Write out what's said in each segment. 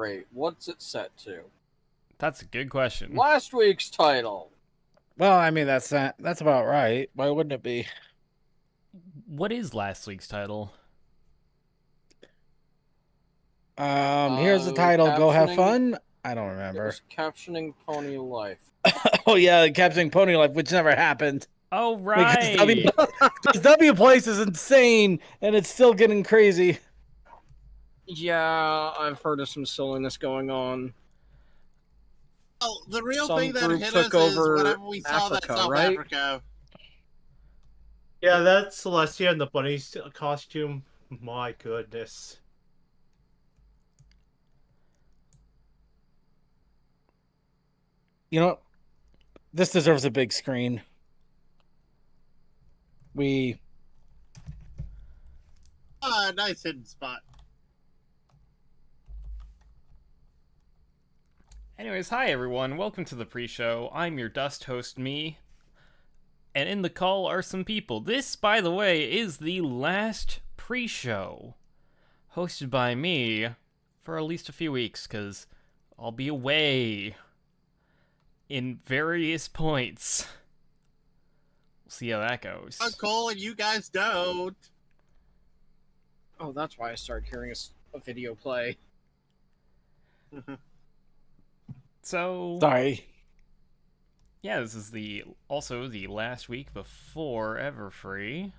rate, what's it set to? That's a good question. Last week's title. Well, I mean, that's about right. Why wouldn't it be? What is last week's title? Here's the title. Go have Captioning- fun. I don't It remember. was Captioning Pony Life. Oh yeah, capturing Pony Life, which never happened. Oh, right. Because W Place is insane, and it's still getting crazy. Yeah, I've heard of some silliness going on. Oh, the real Some thing that group hit took us is over whenever we saw that Africa, South right? Africa. Yeah, that's Celestia in the bunny costume. My goodness. You know, this deserves a big screen. Nice hidden spot. Anyways, hi everyone. Welcome to the pre-show. I'm your dust host, me. And in the call are some people. This, by the way, is the last pre-show hosted by me for at least a few weeks, because I'll be away in various points. We'll see how that goes. I'm Cole, and you guys don't. Oh, that's why I started hearing a video play. So, Sorry. yeah, this is also the last week before Everfree.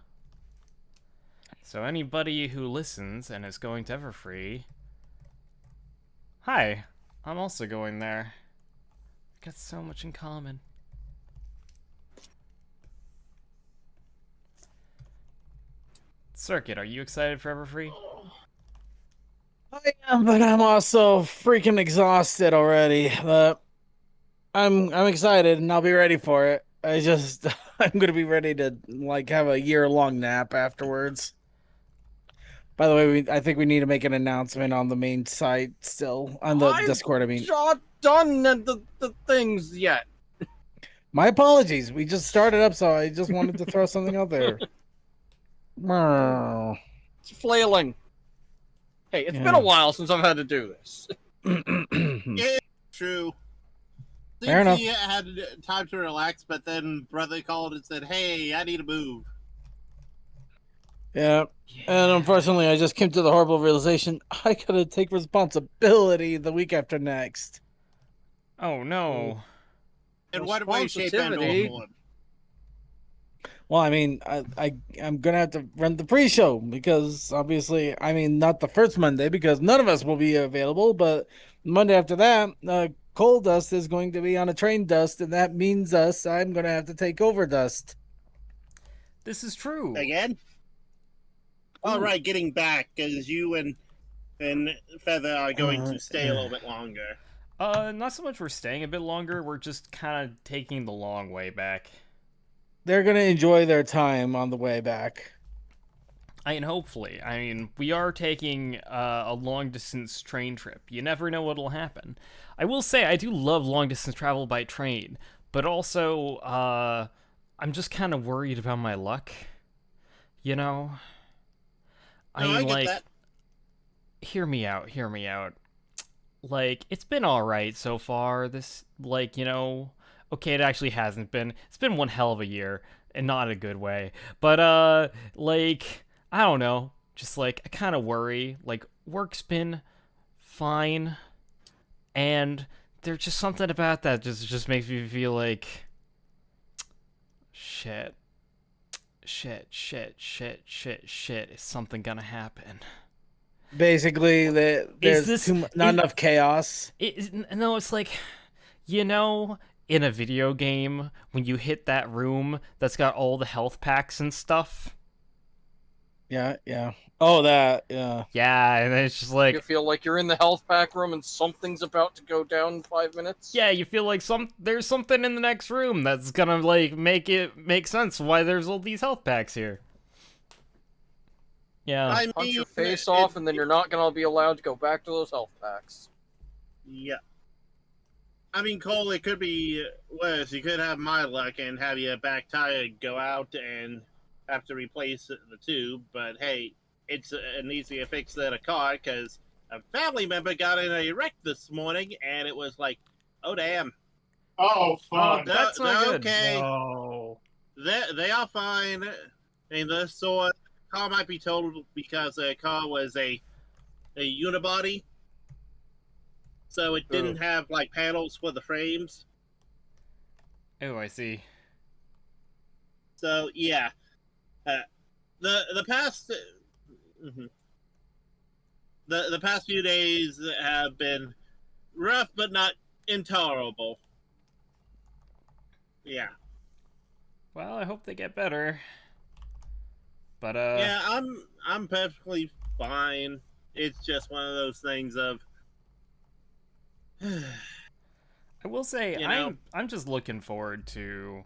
So anybody who listens and is going to Everfree, hi, I'm also going there. We've got so much in common. Circuit, are you excited for Everfree? I am, but I'm also freaking exhausted already. But I'm excited and I'll be ready for it. I'm gonna be ready to have a year-long nap afterwards. By the way, I think we need to make an announcement on the main site still on the Discord. I mean, not done the things yet. my apologies. We just started up, so I just wanted to throw something out there. It's flailing. Hey, it's been a while since I've had to do this. Yeah, true. Fair enough. He had time to relax, but then brother called and said, "Hey, I need to move." Yeah. And unfortunately, I just came to the horrible realization I gotta take responsibility the week after next. Oh no. In what way, shape, and Responsitivity. form? Well, I mean, I'm gonna have to run the pre-show because obviously, I mean, not the first Monday because none of us will be available, but Monday after that, Coal Dust is going to be on a train dust, and that means I'm gonna have to take over Dust. This is true. Again? All right, getting back because you and Feather are going to stay a little bit longer. Not so much we're staying a bit longer, we're just kind of taking the long way back. They're gonna enjoy their time on the way back. I mean, hopefully. I mean, we are taking a long-distance train trip. You never know what'll happen. I will say, I do love long-distance travel by train, but also, I'm just kind of worried about my luck. You know? I get that. Hear me out. Like, it's been alright so far. This, okay, it actually hasn't been. It's been one hell of a year, and not in a good way. But, I don't know. Just, I kind of worry. Work's been fine, and there's just something about that just makes me feel like... Shit. Is something gonna happen? Basically, there's not enough chaos. No, it's like, in a video game, when you hit that room that's got all the health packs and stuff. Yeah. Oh, that, yeah. Yeah, and then it's just like... You feel like you're in the health pack room and something's about to go down in 5 minutes? Yeah, you feel like there's something in the next room that's gonna, make it make sense why there's all these health packs here. Yeah. Punch your face off, and then you're not gonna be allowed to go back to those health packs. Yeah. I mean, Cole, it could be worse. You could have my luck and have your back tire go out and have to replace the tube, but hey, it's an easier fix than a car, because a family member got in a wreck this morning, and it was like, oh damn. Oh, fuck. That's not good. Okay. No. They are fine. And so car might be totaled because the car was a unibody, so it didn't have like panels for the frames. Oh, I see. So yeah, the past the past few days have been rough, but not intolerable. Yeah. Well, I hope they get better. But Yeah, I'm perfectly fine. It's just one of those things of I will say you know. I'm just looking forward to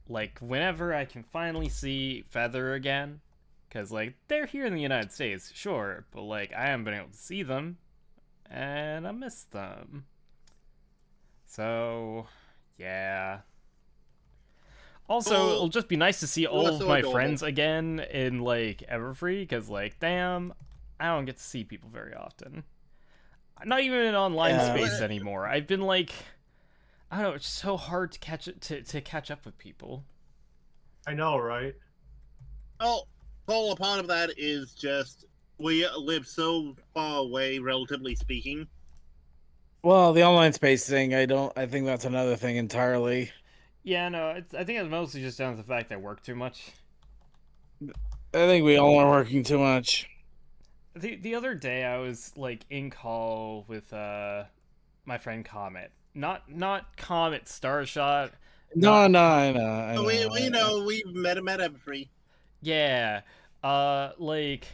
like whenever I can finally see Feather again, cuz like they're here in the United States, sure, but like I haven't been able to see them and I miss them. So, yeah. Also, Well, it'll just be nice to see all that's of so my adorable. friends again in like Everfree, cuz like damn, I don't get to see people very often. Not even in online Yeah. space anymore. I've been like, I don't know. It's so hard to catch up with people. I know, right? Oh, all a part of that is just we live so far away, relatively speaking. Well, the online space thing, I think that's another thing entirely. Yeah, no. I think it's mostly just down to the fact that I work too much. I think we all are working too much. The other day I was like in call with my friend Comet. Not Comet Starshot. No, I know. We know we've met him at Everfree. Yeah. Like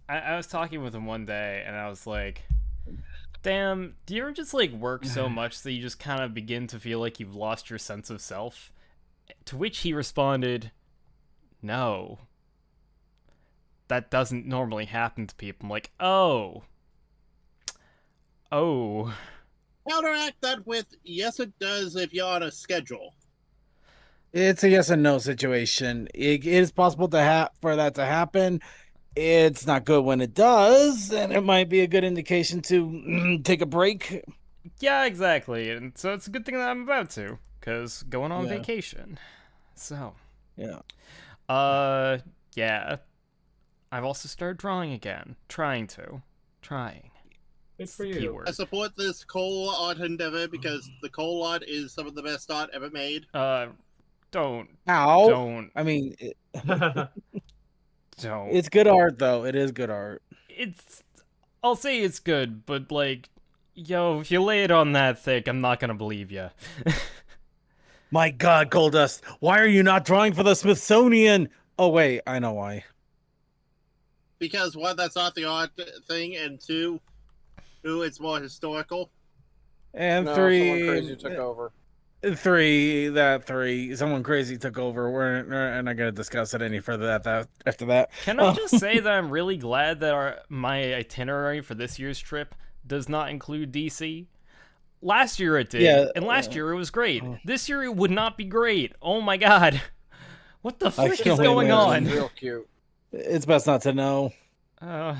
I was talking with him one day and I was like, damn, do you ever just like work so much that you just kind of begin to feel like you've lost your sense of self? To which he responded, no. That doesn't normally happen to people. I'm like, oh. Counteract that with yes, it does if you're on a schedule. It's a yes and no situation. It is possible for that to happen. It's not good when it does, and it might be a good indication to take a break. Yeah, exactly. And so it's a good thing that I'm about to, because going on Yeah. vacation. So, Yeah. yeah. I've also started drawing again. Trying. Good for It's the you. keyword. I support this coal art endeavor because the coal art is some of the best art ever made. Don't. Ow. Don't. I mean, Don't. it's good art, though. It is good art. I'll say it's good, but like, yo, if you lay it on that thick, I'm not gonna believe you. My God, Goldust, why are you not drawing for the Smithsonian? Oh, wait, I know why. Because one, that's not the art thing, and two, it's more historical. And No, three, someone crazy took over. Someone crazy took over. We're not going to discuss it any further after that. Can I just say that I'm really glad that my itinerary for this year's trip does not include DC? Last year it did, Yeah, and last year it was great. This year it would not be great. Oh my god. What the frick can is only going imagine. on? Real cute. It's best not to know. I'm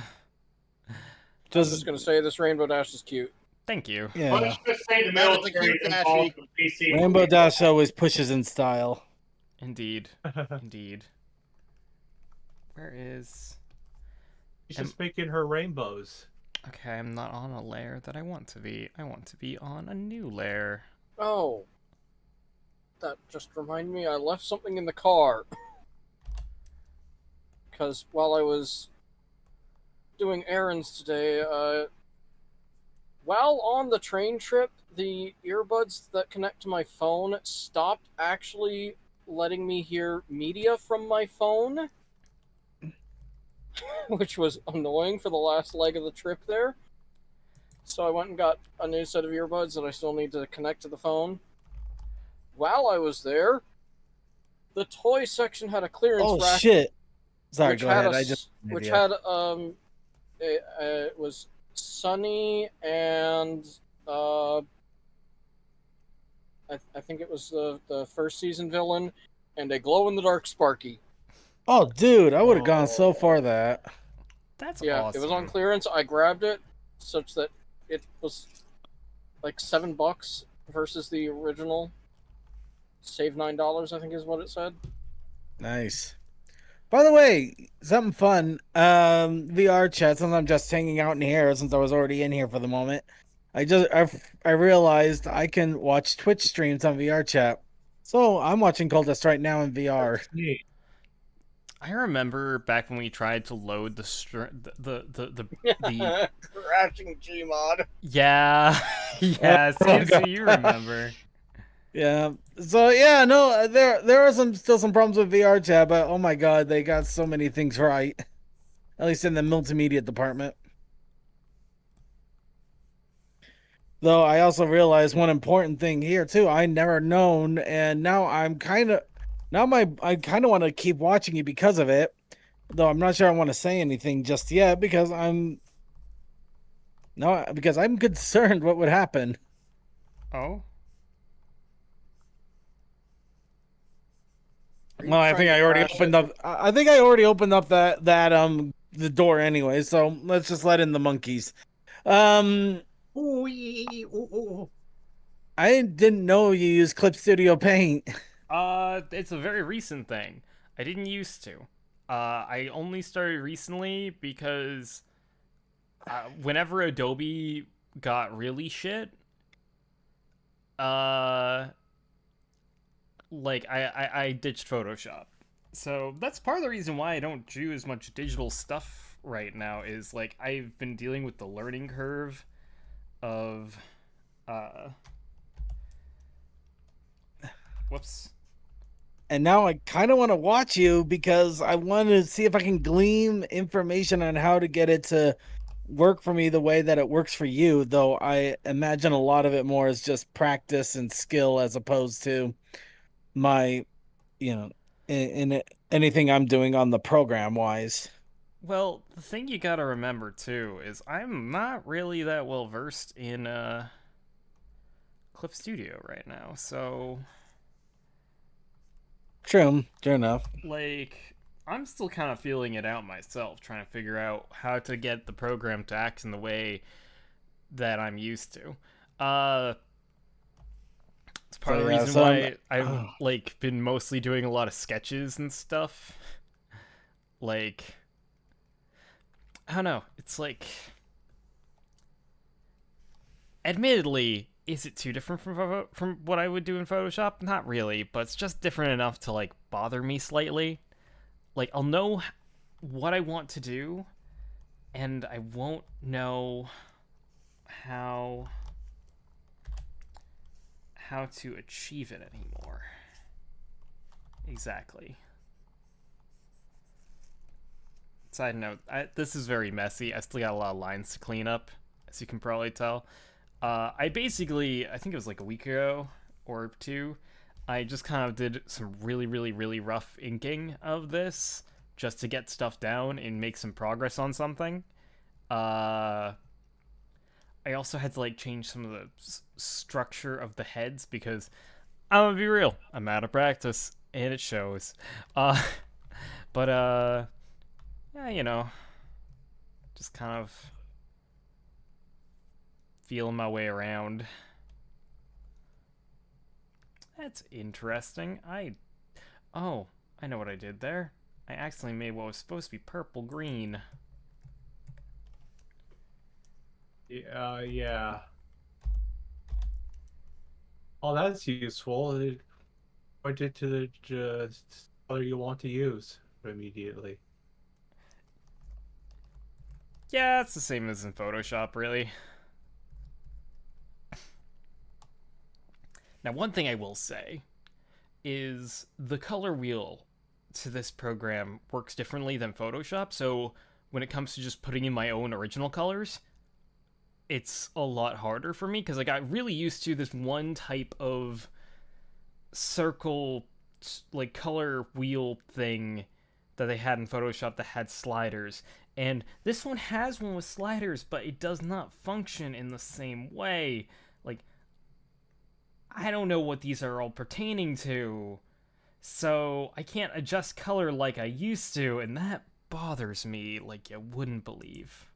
just gonna say this Rainbow Dash is cute. Thank you. Yeah. Let's just say the That is a military cute involved Dashi. with PC. Rainbow Dash always pushes in style. Indeed. Indeed. Where is... She's just making her rainbows. Okay, I'm not on a layer that I want to be. I want to be on a new layer. Oh. That just reminded me I left something in the car. Because while I was doing errands today, while on the train trip, the earbuds that connect to my phone stopped actually letting me hear media from my phone, which was annoying for the last leg of the trip there. So I went and got a new set of earbuds that I still need to connect to the phone. While I was there, the toy section had a clearance Oh, rack. shit. Sorry, Which go had ahead. it was Sunny and I think it was the first season villain and a glow in the dark Sparky. Oh, dude, I would have gone so far that. That's Yeah, awesome. it was on clearance. I grabbed it, such that it was like $7 versus the original. Save $9, I think is what it said. Nice. By the way, something fun. VR chat. Since I'm just hanging out in here, since I was already in here for the moment, I realized I can watch Twitch streams on VR chat. So I'm watching Cultist right now in VR. Neat. I remember back when we tried to load the Crashing Gmod. yeah yeah. So you remember. Yeah. So yeah, no, there are still some problems with VR chat, but oh my god, they got so many things right. At least in the multimedia department. Though I also realized one important thing here too. I never known, and now I kind of want to keep watching you because of it. Though I'm not sure I want to say anything just yet because I'm concerned what would happen. Oh. Well, I think I already opened up. I think I already opened up that the door anyway. So let's just let in the monkeys. I didn't know you use Clip Studio Paint. It's a very recent thing. I didn't used to. I only started recently because whenever Adobe got really shit, like I ditched Photoshop. So that's part of the reason why I don't do as much digital stuff right now, is like I've been dealing with the learning curve of whoops. And now I kind of want to watch you because I want to see if I can glean information on how to get it to work for me the way that it works for you. Though I imagine a lot of it more is just practice and skill as opposed to my, in anything I'm doing on the program wise. Well, the thing you gotta remember too is I'm not really that well versed in Clip Studio right now, so True enough. like I'm still kind of feeling it out myself, trying to figure out how to get the program to act in the way that I'm used to. It's part of the reason why I've like been mostly doing a lot of sketches and stuff. Like, I don't know. It's like, admittedly, is it too different from what I would do in Photoshop? Not really, but it's just different enough to like bother me slightly. Like, I'll know what I want to do, and I won't know how to achieve it anymore. Exactly. Side note, this is very messy. I still got a lot of lines to clean up, as you can probably tell. I think it was like a week ago or two, I just kind of did some really, really, really rough inking of this just to get stuff down and make some progress on something. I also had to like change some of the structure of the heads because I'm gonna be real, I'm out of practice and it shows. But yeah, just kind of feeling my way around. That's interesting. I know what I did there. I accidentally made what was supposed to be purple green. Yeah. Oh, that's useful. It pointed to the color you want to use immediately. Yeah, it's the same as in Photoshop, really. Now, one thing I will say is the color wheel to this program works differently than Photoshop, so when it comes to just putting in my own original colors, it's a lot harder for me because I got really used to this one type of circle, like, color wheel thing that they had in Photoshop that had sliders. And this one has one with sliders, but it does not function in the same way. Like, I don't know what these are all pertaining to, so I can't adjust color like I used to, and that bothers me like you wouldn't believe.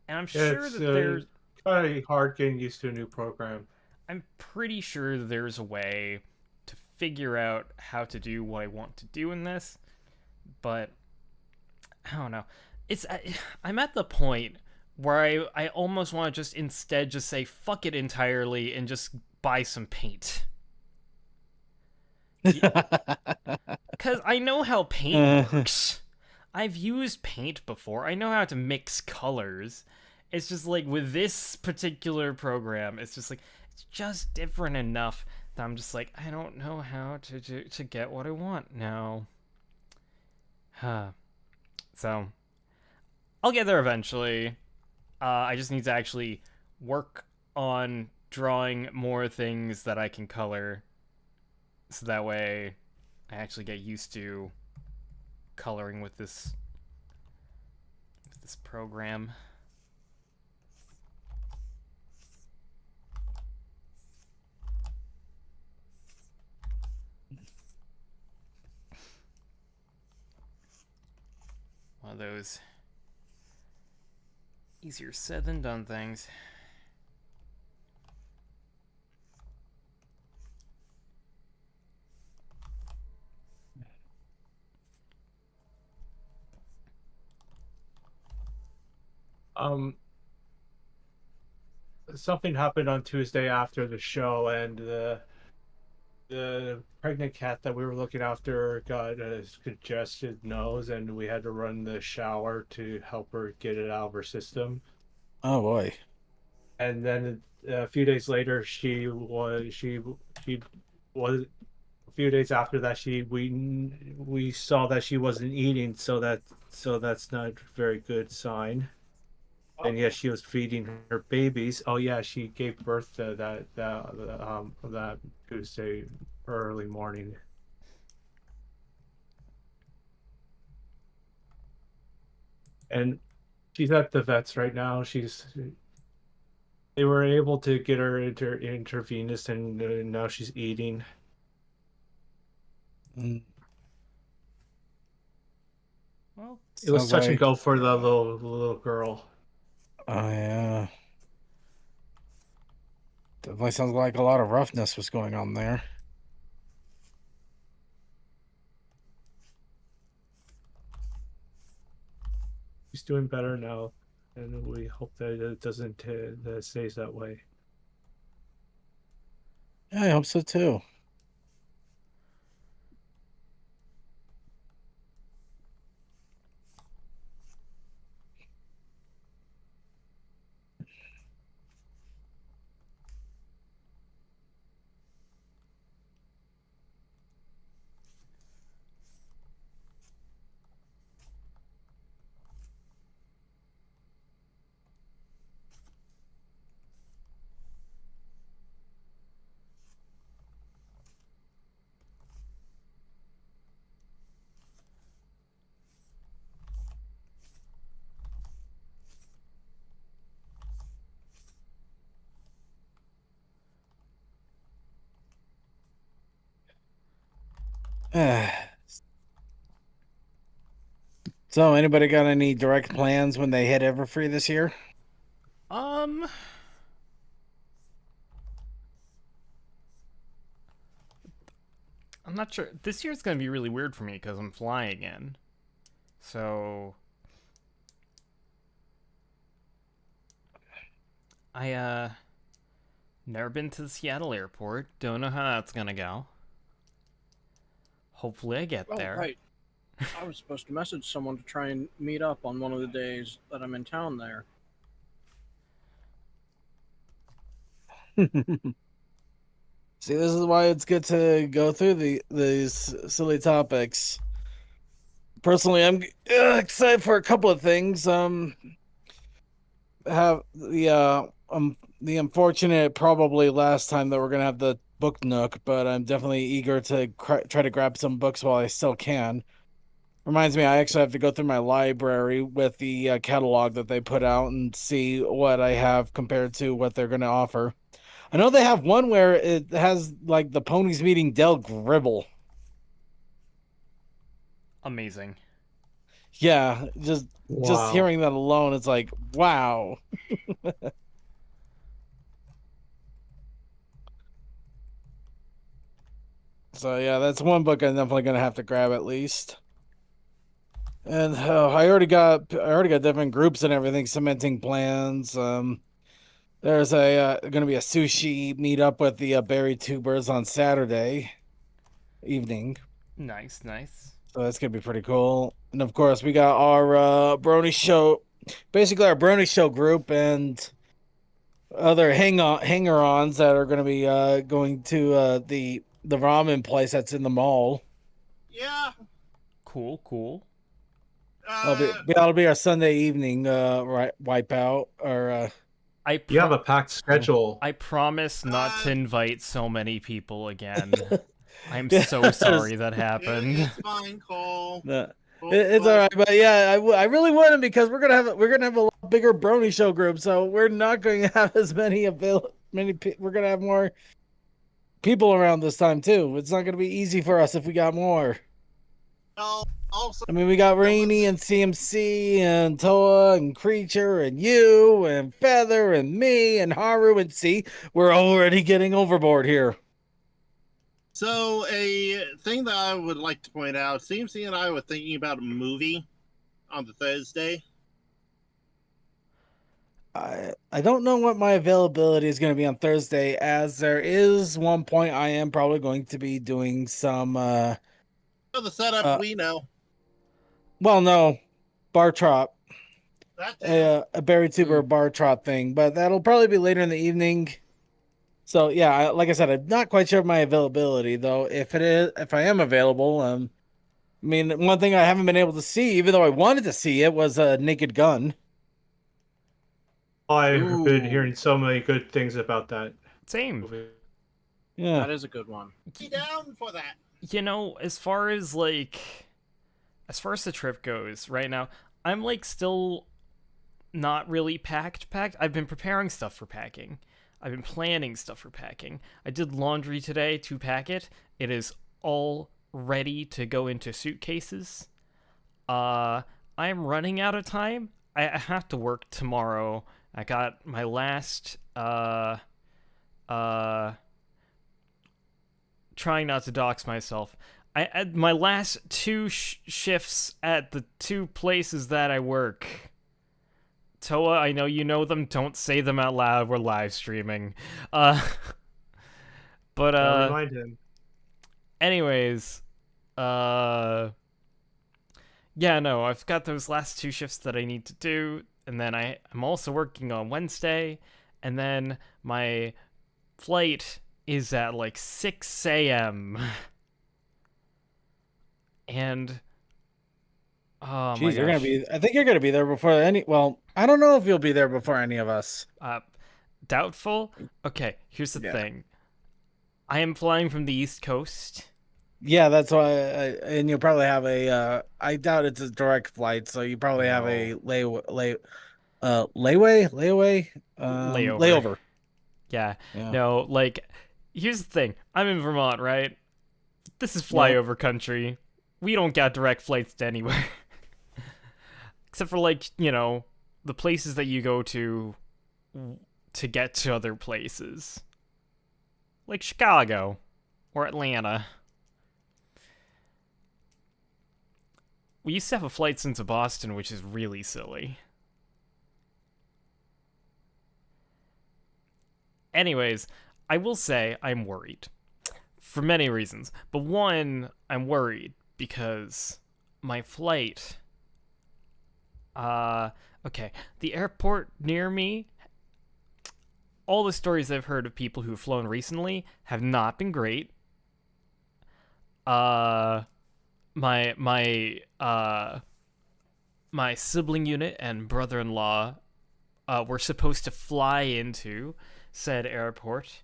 And I'm sure It's that there's kind of hard getting used to a new program. I'm pretty sure there's a way to figure out how to do what I want to do in this, but I don't know. I'm at the point where I almost want to just instead just say fuck it entirely and just buy some paint. Because I know how paint works. I've used paint before. I know how to mix colors. It's just like with this particular program, it's just like it's just different enough that I'm just like I don't know how to get what I want now. So I'll get there eventually. I just need to actually work on drawing more things that I can color, so that way I actually get used to coloring with this program. One of those easier said than done things. Something happened on Tuesday after the show, and the pregnant cat that we were looking after got a congested nose, and we had to run the shower to help her get it out of her system. Oh boy. And then a few days later, she was a few days after that we saw that she wasn't eating, so that's not a very good sign. And yes, she was feeding her babies. Oh yeah, she gave birth to that Tuesday early morning. And she's at the vet's right now. They were able to get her intravenous, and now she's eating. Mm. Well, It was Sounds touch and like- go for the little girl. Oh yeah. Definitely sounds like a lot of roughness was going on there. She's doing better now, and we hope that it doesn't that it stays that way. Yeah, I hope so too. So, anybody got any direct plans when they hit Everfree this year? I'm not sure. This year's gonna be really weird for me because I'm flying again. So I never been to the Seattle airport. Don't know how that's gonna go. Hopefully I get Oh, there. right. I was supposed to message someone to try and meet up on one of the days that I'm in town there. See, this is why it's good to go through these silly topics. Personally, I'm excited for a couple of things. Have the unfortunate probably last time that we're gonna have the book nook, but I'm definitely eager to try to grab some books while I still can. Reminds me, I actually have to go through my library with the catalog that they put out and see what I have compared to what they're going to offer. I know they have one where it has like the ponies meeting Del Gribble. Amazing. Yeah, just Wow. hearing that alone, it's like, wow. So yeah, that's one book I'm definitely gonna have to grab at least. And I already got different groups and everything cementing plans. There's a going to be a sushi meetup with the berry tubers on Saturday evening, Nice, nice. so that's gonna be pretty cool. And of course, we got our Brony show, basically our Brony show group and other hanger-ons that are going to be going to the ramen place that's in the mall. Yeah. Cool, cool. That'll be our Sunday evening wipeout or I You have a packed schedule. I promise not to invite so many people again. I'm Yeah, so sorry that happened. It's fine, Cole. it's all right, but yeah, I really wouldn't because we're gonna have a lot bigger Brony show group, so we're not going to have as we're gonna have more people around this time too. It's not gonna be easy for us if we got more. Also, I mean, we got Rainy and CMC and Toa and Creature and you and Feather and me and Haru and C. We're already getting overboard here. so a thing that I would like to point out, CMC and I were thinking about a movie on the Thursday. I don't know what my availability is going to be on Thursday, as there is one point I am probably going to be doing some Oh, the setup we know. well, no, bar trot, That too. a berry tuber bar trot thing, but that'll probably be later in the evening. So yeah, like I said, I'm not quite sure of my availability though. If I am available, I mean, one thing I haven't been able to see, even though I wanted to see it, was a Naked Gun. I've been Ooh. hearing so many good things about that Same. movie. Yeah, That is a good one. Be down for that. You know, as far as the trip goes, right now, I'm like still not really packed. I've been preparing stuff for packing. I've been planning stuff for packing. I did laundry today to pack it. It is all ready to go into suitcases. I am running out of time. I have to work tomorrow. I got my last trying not to dox myself. I had my last two shifts at the two places that I work. Toa, I know you know them. Don't say them out loud. We're live streaming. But Remind him. anyways, yeah, no, I've got those last two shifts that I need to do, and then I'm also working on Wednesday, and then my flight is at like 6 a.m. And oh jeez, my you're gonna gosh. be. I think you're gonna be there before any. Well, I don't know if you'll be there before any of us. Doubtful? Okay, here's the Yeah. thing. I am flying from the East Coast. Yeah, that's why. And you'll probably have a. I doubt it's a direct flight, so you probably have a layaway, layover. Yeah. Yeah. No, like, here's the thing. I'm in Vermont, right? This is Yep. flyover country. We don't got direct flights to anywhere. Except for, like, you know, the places that you go to get to other places. Like Chicago or Atlanta. We used to have a flight into Boston, which is really silly. Anyways, I will say I'm worried. For many reasons. But one, I'm worried because my flight... okay. The airport near me... All the stories I've heard of people who've flown recently have not been great. My sibling unit and brother-in-law were supposed to fly into said airport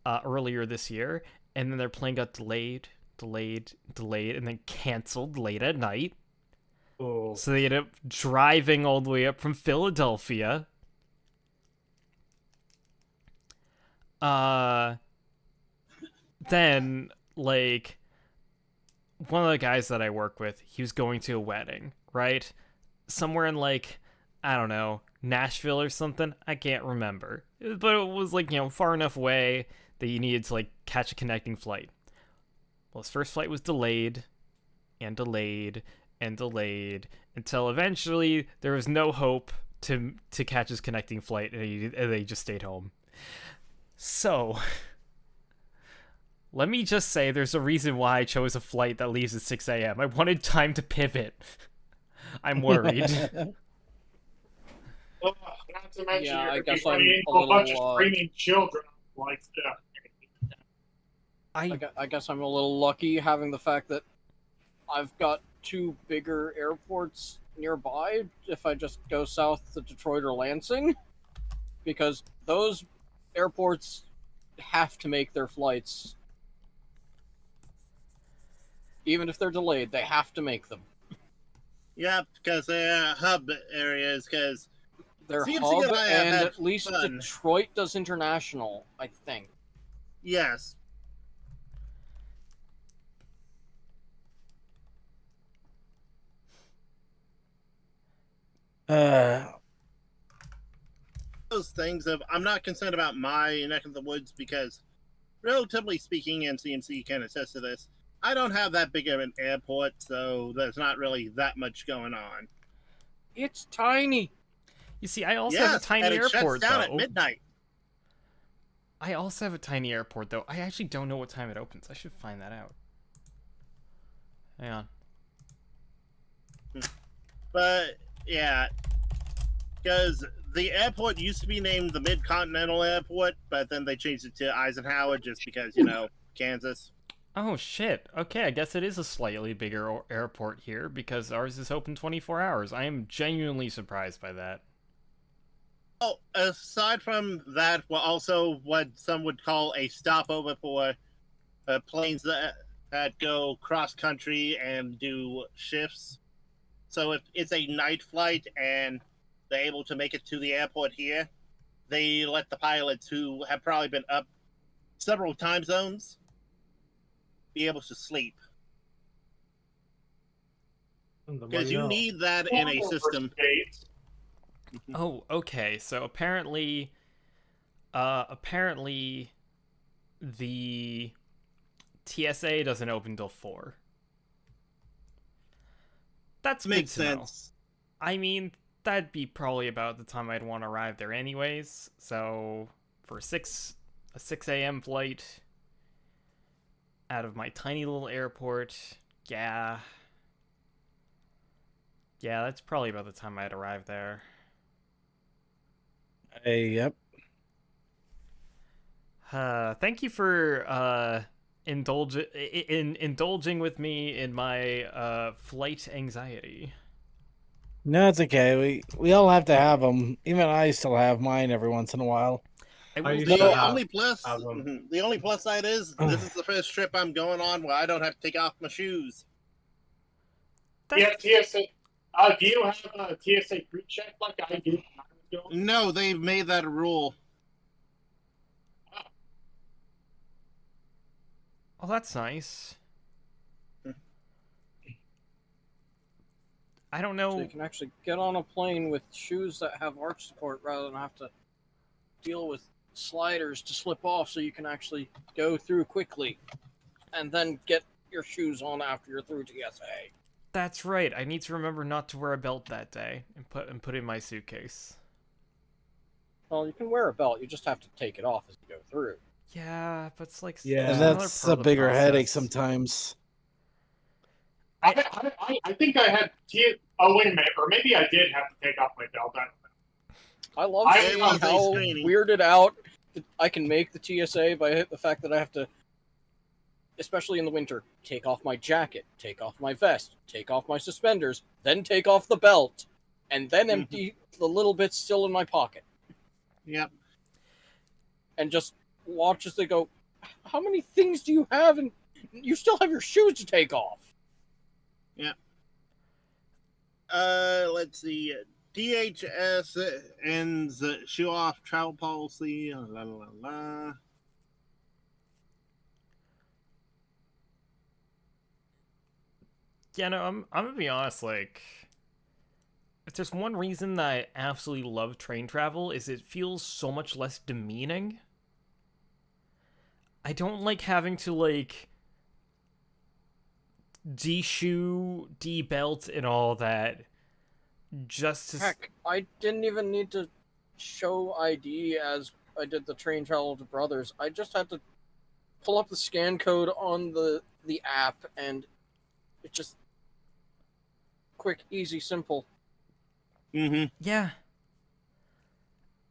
earlier this year, and then their plane got delayed, and then canceled late at night. Oh, So they ended up driving all the way up from Philadelphia. Then, like, one of the guys that I work with, he was going to a wedding, right? Somewhere in like, I don't know, Nashville or something. I can't remember. But it was like, far enough away that you needed to like catch a connecting flight. Well, his first flight was delayed and delayed and delayed until eventually there was no hope to catch his connecting flight, and they just stayed home. So, let me just say there's a reason why I chose a flight that leaves at 6 a.m. I wanted time to pivot. I'm worried. Not to mention, Yeah, you're I going to guess be running I'm into a a bunch little, of screaming children. Like, yeah. I guess I'm a little lucky having the fact that I've got two bigger airports nearby if I just go south to Detroit or Lansing, because those airports have to make their flights. Even if they're delayed, they have to make them. Yeah, because they're hub areas. Because They're CMC hub, and I have and had at least fun. Detroit does international, I think. Yes, Uh, those things of I'm not concerned about my neck of the woods because, relatively speaking, and CMC can attest to this, I don't have that big of an airport, so there's not really that much going on. It's tiny. You see, I also have a Yes, tiny and it shuts airport, down though. at midnight. I also have a tiny airport, though. I actually don't know what time it opens. I should find that out. Hang on. But yeah, because the airport used to be named the Mid-Continental Airport, but then they changed it to Eisenhower just because, Kansas. Oh, shit. Okay, I guess it is a slightly bigger airport here, because ours is open 24 hours. I am genuinely surprised by that. Oh, aside from that, we're also what some would call a stopover for planes that go cross-country and do shifts. So if it's a night flight and they're able to make it to the airport here, they let the pilots who have probably been up several time zones be able to sleep. Because you need that in a system. Oh, okay. So apparently the TSA doesn't open till 4. That's Makes good to know. sense. I mean, that'd be probably about the time I'd want to arrive there anyways. So for a 6 a.m. flight out of my tiny little airport, yeah, that's probably about the time I'd arrive there. yep. Thank you for indulging with me in my flight anxiety. No, it's okay. We all have to have them. Even I still have mine every once in a while. I I will used say- to The have- only plus, have them. the only plus side is this is the first trip I'm going on where I don't have to take off my shoes. Yeah, TSA. Do you have a TSA pre-check like I do? No, they've made that a rule. Oh, that's nice. I don't So know. you can actually get on a plane with shoes that have arch support rather than have to deal with sliders to slip off, so you can actually go through quickly and then get your shoes on after you're through TSA. That's right. I need to remember not to wear a belt that day and put it in my suitcase. Well, you can wear a belt, you just have to take it off as you go through. Yeah, but it's like Yeah. And another that's part a of the bigger headache process. sometimes. I think I had oh, wait a minute. Or maybe I did have to take off my belt. I love I seeing love how screening. weirded out I can make the TSA by the fact that I have to, especially in the winter, take off my jacket, take off my vest, take off my suspenders, then take off the belt, and then empty the little bits still in my pocket. Yep. And just watch as they go, how many things do you have? And you still have your shoes to take off. Let's see. DHS ends shoe off travel policy. La la la. Yeah, no, I'm gonna be honest. Like, if there's one reason that I absolutely love train travel, is it feels so much less demeaning. I don't like having to, like, de-shoe, de-belt, and all that. Just to... Heck, I didn't even need to show ID as I did the train travel to Brothers. I just had to pull up the scan code on the app, and it just quick, easy, simple. Mm-hmm. Yeah.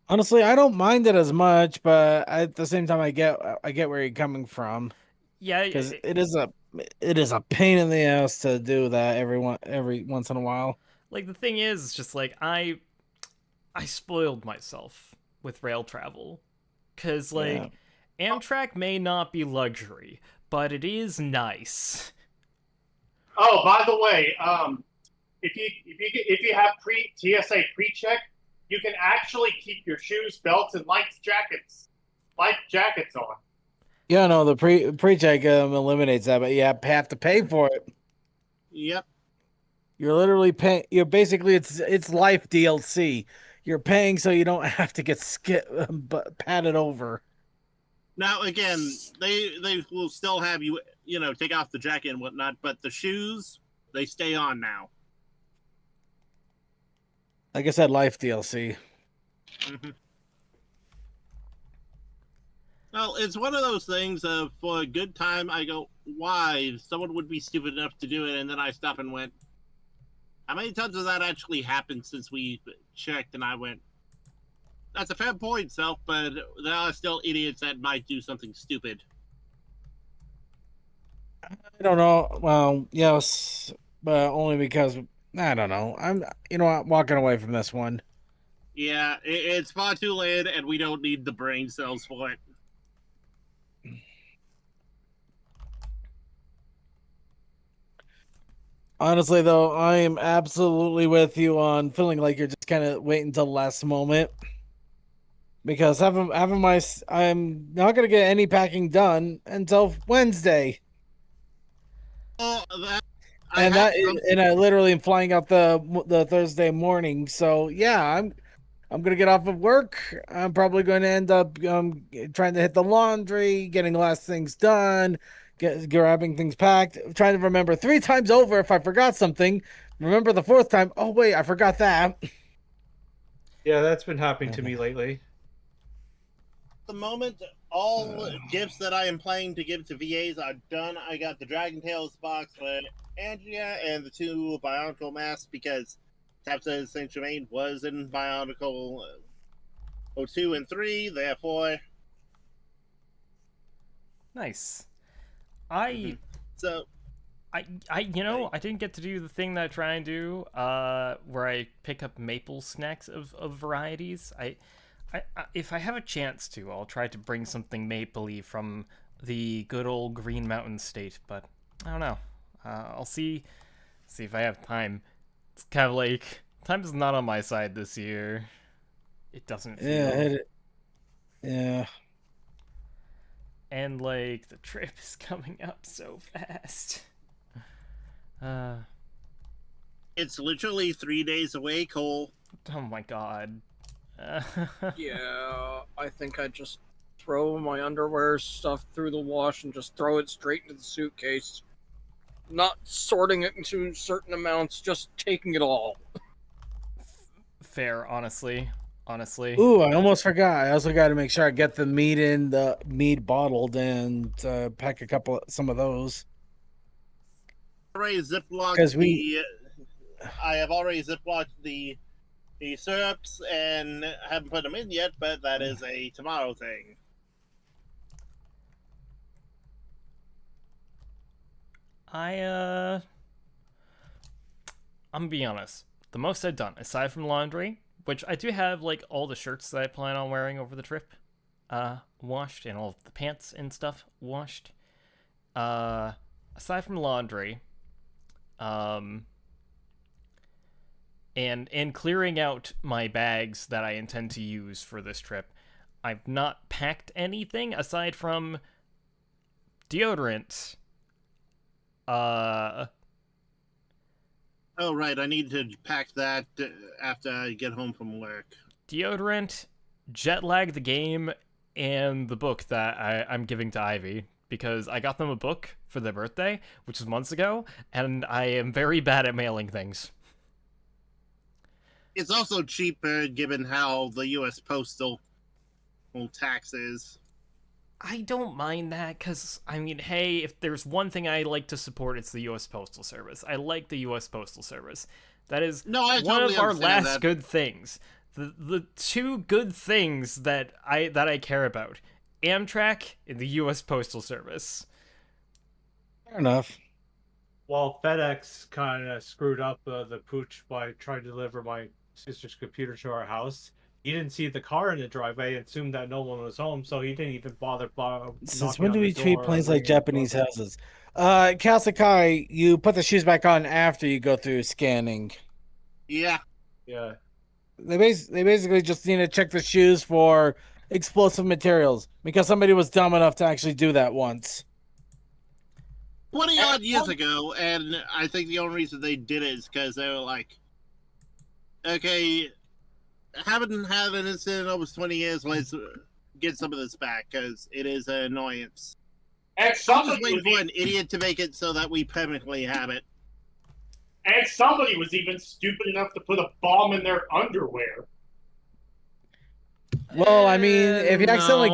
Honestly, I don't mind it as much, but at the same time, I get where you're coming from, Yeah, because it is a pain in the ass to do that every once in a while. like, the thing is, it's just, like, I spoiled myself with rail travel. Because, like, Amtrak may not be luxury, but it is nice. Oh, by the way, if you have TSA pre-check, you can actually keep your shoes, belts, and light jackets on. Yeah, no, the pre-check eliminates that, but you have to pay for it. Yep. You're literally paying. You're basically it's life DLC. You're paying so you don't have to get patted over. Now again, they will still have you take off the jacket and whatnot, but the shoes they stay on now. Like I said, life DLC. Mm-hmm. Well, it's one of those things of for a good time I go, why someone would be stupid enough to do it, and then I stop and went, how many times has that actually happened since we checked? And I went, that's a fair point, Self, but there are still idiots that might do something stupid. I don't know. Well, yes, but only because I don't know. I'm walking away from this one. Yeah, it's far too late, and we don't need the brain cells for it. Honestly, though, I am absolutely with you on feeling like you're just kind of waiting until the last moment. Because I'm not gonna get any packing done until Wednesday, Oh, and I literally am flying out the Thursday morning. So yeah, I'm gonna get off of work. I'm probably going to end up trying to hit the laundry, getting last things done, grabbing things packed, trying to remember 3 times over if I forgot something. Remember the 4th time. Oh wait, I forgot that. Yeah, that's been happening to me lately. At the moment, all gifts that I am planning to give to VAs are done. I got the Dragon Tales box for Andrea and the 2 Bionicle masks because Tabitha Saint Germain was in Bionicle 02 and 3, therefore. Nice. So. I didn't get to do the thing that I try and do, where I pick up maple snacks of varieties. I if I have a chance to, I'll try to bring something mapley from the good old Green Mountain State, but I don't know. I'll see if I have time. It's kind of like time is not on my side this year. It doesn't feel. Yeah. And like the trip is coming up so fast. It's literally 3 days away, Cole. Oh my god. Yeah, I think I'd just throw my underwear stuff through the wash and just throw it straight into the suitcase. Not sorting it into certain amounts, just taking it all. Fair, honestly. Ooh, I almost forgot. I also got to make sure I get the mead bottled and pack some of those. Already ziplocked Because I have already ziplocked the syrups and haven't put them in yet, but that is a tomorrow thing. I'm gonna be honest. The most I've done, aside from laundry, which I do have like all the shirts that I plan on wearing over the trip, washed, and all of the pants and stuff washed. Aside from laundry, and clearing out my bags that I intend to use for this trip, I've not packed anything aside from deodorant, Oh, right. I need to pack that after I get home from work. Deodorant, jet lag the game, and the book that I'm giving to Ivy because I got them a book for their birthday, which was months ago, and I am very bad at mailing things. It's also cheaper given how the U.S. postal tax is. I don't mind that because, I mean, hey, if there's one thing I like to support, it's the U.S. Postal Service. I like the U.S. Postal Service. That is No, I one totally of our understand last that. good things. The two good things that I care about: Amtrak and the U.S. Postal Service. Fair enough. Well, FedEx kind of screwed up the pooch by trying to deliver my sister's computer to our house. He didn't see the car in the driveway and assumed that no one was home, so he didn't even bother Since knocking when on do the we treat door or planes like ringing the Japanese doorbell. houses? Kalsakai, you put the shoes back on after you go through scanning. Yeah. Yeah. They basically just need to check the shoes for explosive materials because somebody was dumb enough to actually do that once. 20 odd years ago, and I think the only reason they did it is because they were like, okay, haven't had an incident in almost 20 years, let's get some of this back because it is an annoyance. And I'm just somebody waiting was for even, an idiot to make it so that we permanently have it. and somebody was even stupid enough to put a bomb in their underwear. Well, I mean, if you accidentally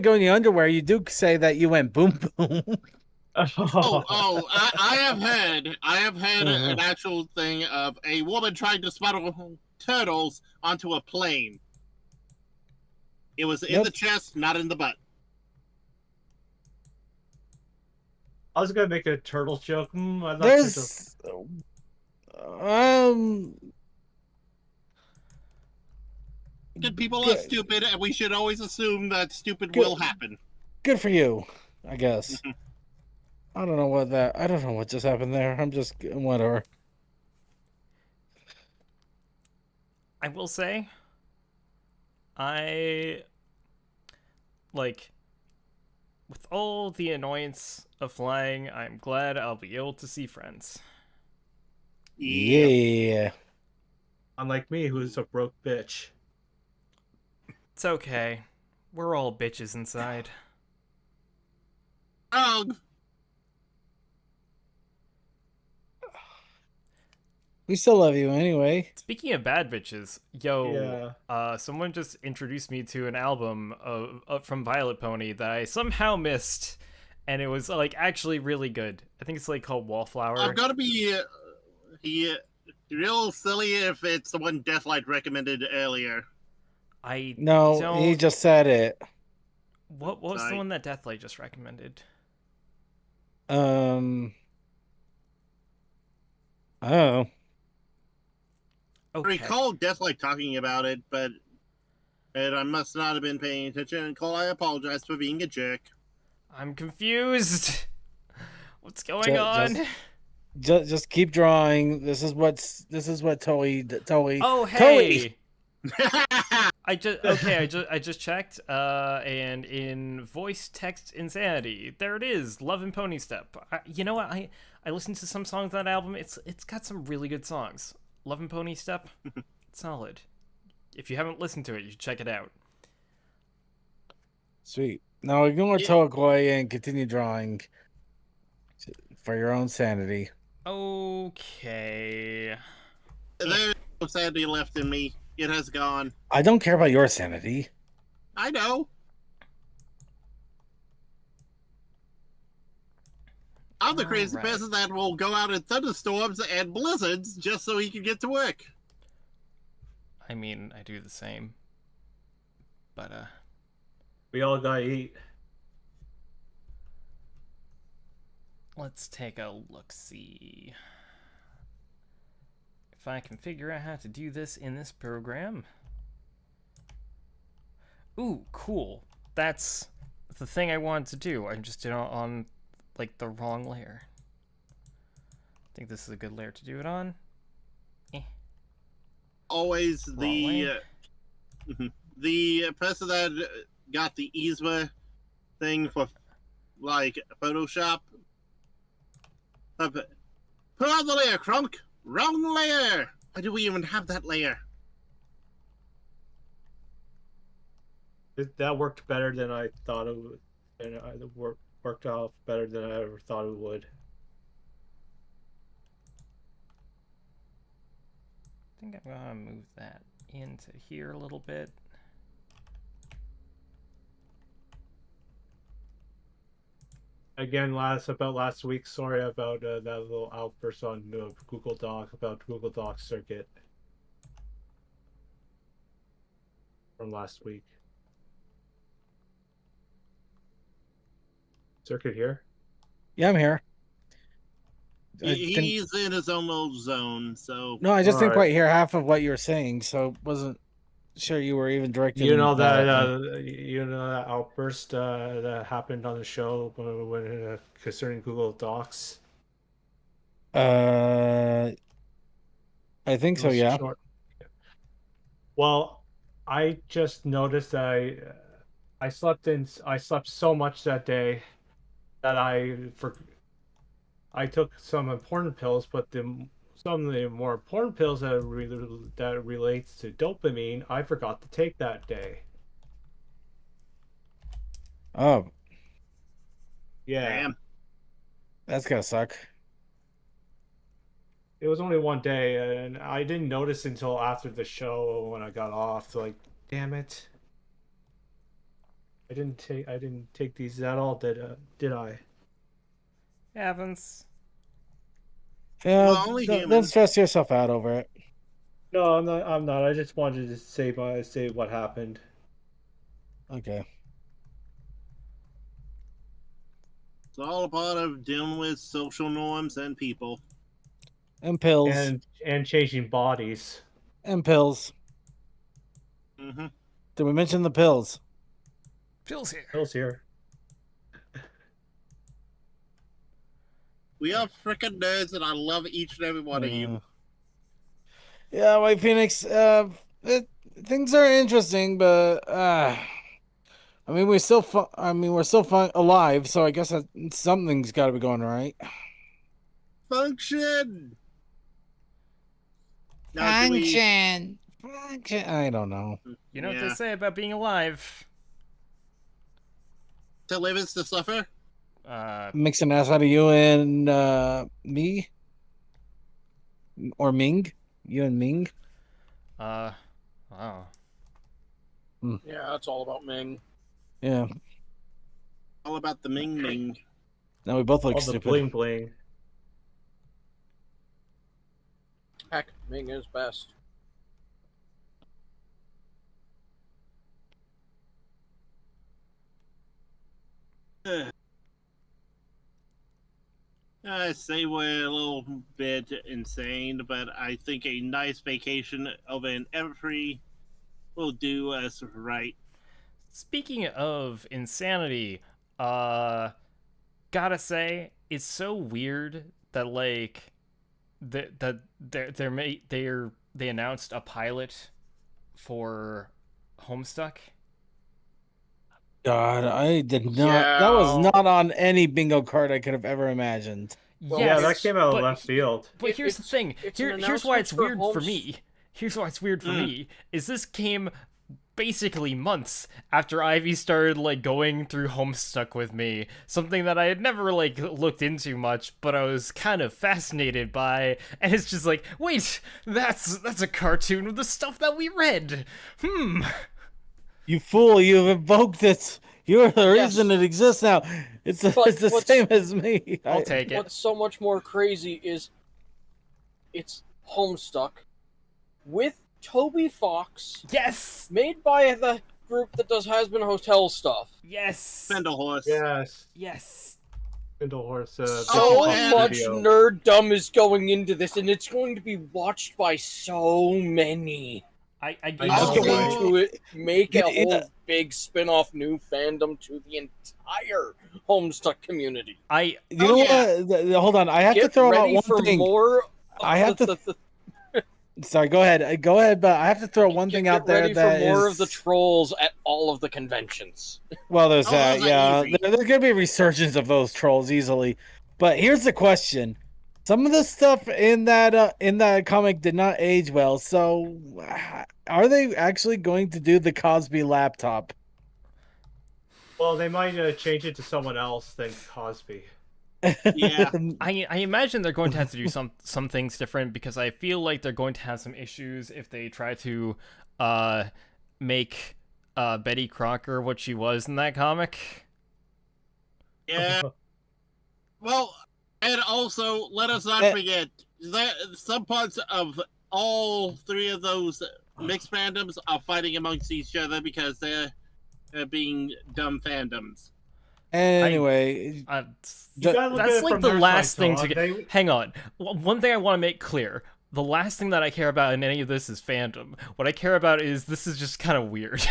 go in the underwear, you do say that you went boom boom. I have heard an actual thing of a woman trying to smuggle turtles onto a plane. It was in the chest, not in the butt. I was gonna make a turtle joke. There's Good people are stupid, and we should always assume that stupid will happen. Good for you, I guess. I don't know what just happened there. I'm just whatever. I will say, I like with all the annoyance of flying, I'm glad I'll be able to see friends. Yeah. Unlike me, who's a broke bitch. It's okay. We're all bitches inside. Ugh. We still love you anyway. Speaking of bad bitches, someone just introduced me to an album from Violet Pony that I somehow missed, and it was like actually really good. I think it's like called Wallflower. I'm gonna be real silly if it's the one Deathlight recommended earlier. He just said it. What was the one that Deathlight just recommended? Oh. I recall Deathlight talking about it, but I must not have been paying attention. And Cole, I apologize for being a jerk. I'm confused. What's going on? Just keep drawing. This is what Toei. Oh hey. I just checked, and in voice text insanity, there it is, Love and Pony Step. You know what? I listened to some songs on that album. It's got some really good songs. Love and Pony Step, solid. If you haven't listened to it, you should check it out. Sweet. Now ignore Toei and continue drawing for your own sanity. Okay. There's no sanity left in me. It has gone. I don't care about your sanity. I know. I'm the crazy person that will go out in thunderstorms and blizzards just so he can get to work. I mean, I do the same. But, we all gotta eat. Let's take a look-see. If I can figure out how to do this in this program. Ooh, cool. That's the thing I wanted to do. I just did it on, like, the wrong layer. I think this is a good layer to do it on. Always the person that got the Yzma thing for, like, Photoshop. Put on the layer, Kronk! Wrong layer! Why do we even have that layer? That worked better than I thought it would, and it worked out better than I ever thought it would. I think I'm gonna move that into here a little bit. Again, last week. Sorry about that little outburst on Google Doc about Google Doc circuit from last week. Circuit here? Yeah, I'm here. He's in his own little zone, so... No, I just didn't Alright. quite hear half of what you were saying, so wasn't sure you were even directing. You know that outburst that happened on the show when concerning Google Docs. I think so. It was Yeah. short. Well, I just noticed that I slept so much that day that I took some important pills, but some of the more important pills that relates to dopamine, I forgot to take that day. Oh, Yeah, Damn. that's gonna suck. it was only one day, and I didn't notice until after the show when I got off. Like, damn it! I didn't take these at all. Did I? Happens. Yeah, Well, only don't human. stress yourself out over it. No, I'm not. I'm not. I just wanted to say what happened. Okay. It's all a part of dealing with social norms and people. And pills. And changing bodies. And pills. Mm-hmm. Did we mention the pills? Phil's here. Phil's here. We are freaking nerds, and I love each and every one of you. Yeah, White Phoenix. Things are interesting, but I mean, we're still alive. So I guess something's got to be going right. Function. Now, Function. I don't know. You know what they say about being alive? To live is to suffer. Mix an ass out of you and me, or Ming. You and Ming. Wow. Yeah, it's all about Ming. Yeah. All about the Ming Ming. Now we both look All the stupid. bling bling. Heck, Ming is best. I say we're a little bit insane, but I think a nice vacation of an every will do us right. Speaking of insanity, gotta say, it's so weird that like they announced a pilot for Homestuck. God, I did not. Yeah. That was not on any bingo card I could have ever imagined. Well, Yeah, Yes, that came out of but- left field. But It- here's the it's- thing. it's an Here's why it's announcement for weird for Homes- me. Here's why it's weird for me. Is this came basically months after Ivy started like going through Homestuck with me, something that I had never like looked into much, but I was kind of fascinated by, and it's just like, wait, that's a cartoon of the stuff that we read. You fool! You've invoked it. You're the Yes. reason it exists now. It's the But what's- same as me. I'll take it. What's so much more crazy is it's Homestuck with Toby Fox, Yes, made by the group that does Has Been Hotel stuff. yes, Spindle horse. Yes, yes. Spindle horse. So Oh, and- much nerddom is going into this, and it's going to be watched by so many. I It's know. going to make a Yeah. whole big spin-off new fandom to the entire Homestuck community. You Oh, know yeah. what? Hold on. I have to Get throw out ready one for thing. more. I have to- Sorry, go ahead. Go ahead, but I have to throw one thing out there ready that for more is- of the trolls at all of the conventions. Well, there's Oh, that. those are Yeah, easy. there's gonna be a resurgence of those trolls easily. But here's the question: Some of the stuff in that comic did not age well. So, are they actually going to do the Cosby laptop? Well, they might change it to someone else than Cosby. Yeah. I imagine they're going to have to do some things different because I feel like they're going to have some issues if they try to make Betty Crocker what she was in that comic. Yeah. Well, and also let us not forget that some parts of all three of those mixed fandoms are fighting amongst each other because they're being dumb fandoms. Anyway, That's gotta look at it like from the their last side, thing Todd. to get. Hang on. One thing I want to make clear. The last thing that I care about in any of this is fandom. What I care about is this is just kind of weird.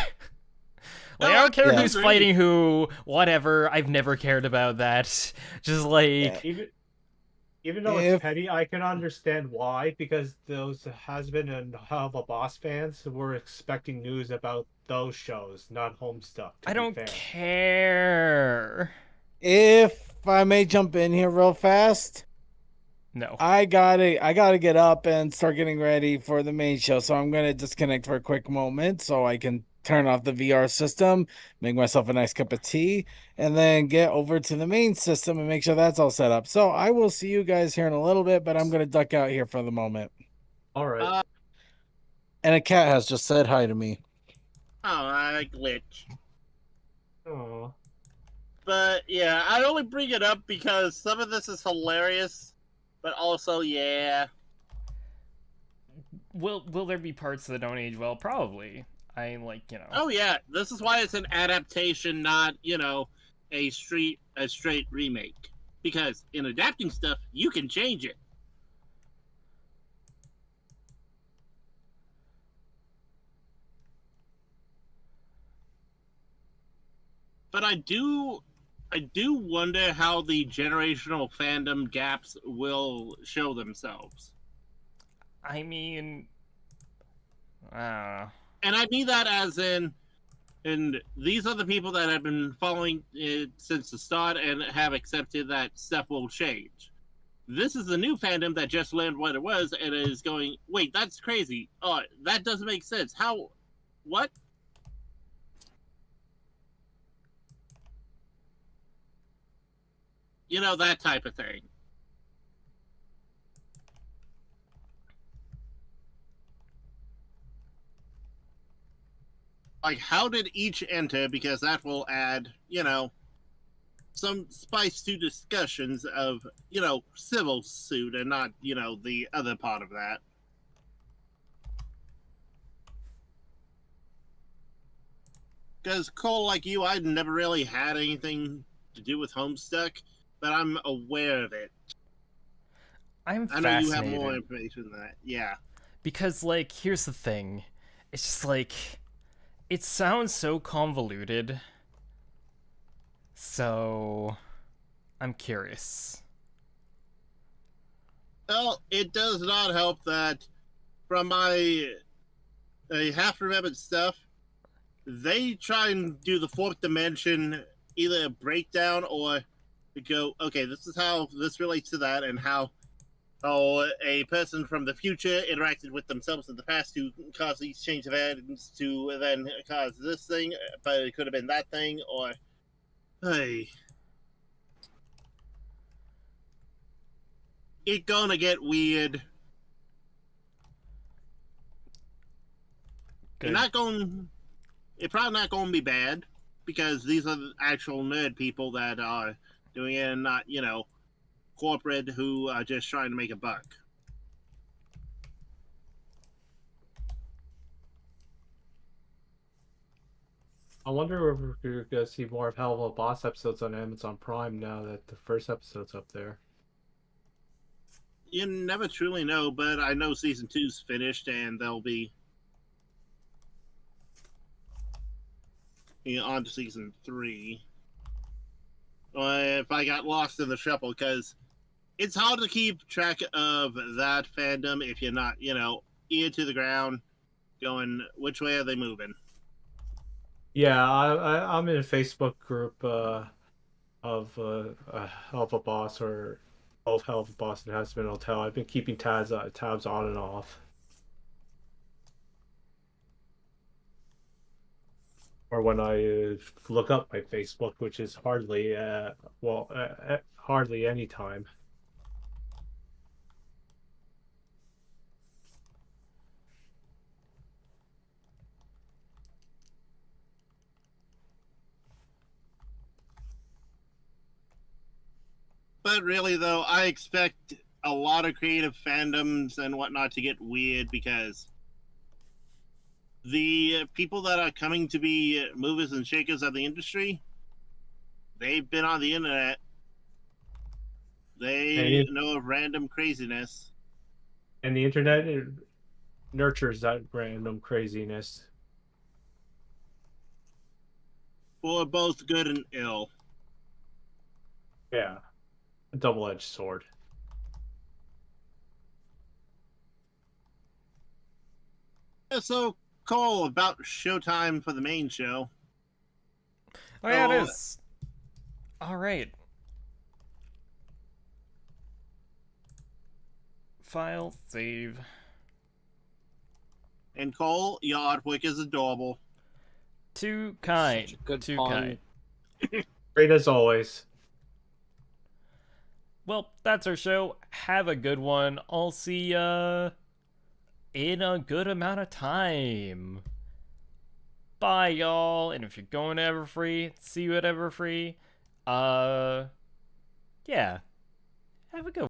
Like, I don't care Yeah. who's fighting who, whatever. I've never cared about that. Just like, Even though it's petty, I can understand why, because those has-been and Hell of a Boss fans were expecting news about those shows, not home stuff. I don't care. if I may jump in here real fast, No. I gotta get up and start getting ready for the main show. So I'm gonna disconnect for a quick moment so I can turn off the VR system, make myself a nice cup of tea, and then get over to the main system and make sure that's all set up. So I will see you guys here in a little bit, but I'm gonna duck out here for the moment. All right. And a cat has just said hi to me. Oh, I glitch. Oh. But yeah, I only bring it up because some of this is hilarious, but also, yeah. Will there be parts that don't age well? Probably. Oh yeah, this is why it's an adaptation, not a straight remake. Because in adapting stuff, you can change it. But I do wonder how the generational fandom gaps will show themselves. I mean, I don't know. And I mean that as in, and these are the people that have been following it since the start and have accepted that stuff will change. This is the new fandom that just learned what it was and is going, wait, that's crazy. Oh, that doesn't make sense. How? What? You know, that type of thing. Like, how did each enter? Because that will add, some spice to discussions of, civil suit and not, the other part of that. Because, Cole, like you, I never really had anything to do with Homestuck, but I'm aware of it. I know you have more information than that. Yeah. Because, here's the thing. It's just it sounds so convoluted. So, I'm curious. Well, it does not help that from my half-remembered stuff, they try and do the fourth dimension, either a breakdown or go, okay, this is how this relates to that, and how a person from the future interacted with themselves in the past to cause these change of ends to then cause this thing, but it could have been that thing, or hey, it gonna get weird. Good. It's probably not going to be bad because these are the actual nerd people that are doing it, and not corporate who are just trying to make a buck. I wonder if we're going to see more of Hell of a Boss episodes on Amazon Prime now that the first episode's up there. You never truly know, but I know season 2's finished and they'll be on to season 3. If I got lost in the shuffle, because it's hard to keep track of that fandom if you're not, ear to the ground, going, which way are they moving? Yeah, I'm in a Facebook group of a Boss or of Health Boston Hospital Hotel. I've been keeping tabs on and off. Or when I look up my Facebook, which is hardly hardly any time. But really, though, I expect a lot of creative fandoms and whatnot to get weird because the people that are coming to be movers and shakers of the industry, they've been on the internet. They know of random craziness. And the internet nurtures that random craziness. For both good and ill. Yeah. A double-edged sword. So, Cole, about showtime for the main show. Oh yeah, it is. All right. File, save. And Cole, your artwork is adorable. Too kind. Such a good Too pun. kind. Great as always. Well, that's our show. Have a good one. I'll see ya in a good amount of time. Bye, y'all. And if you're going to Everfree, see you at Everfree. Yeah. Have a good one.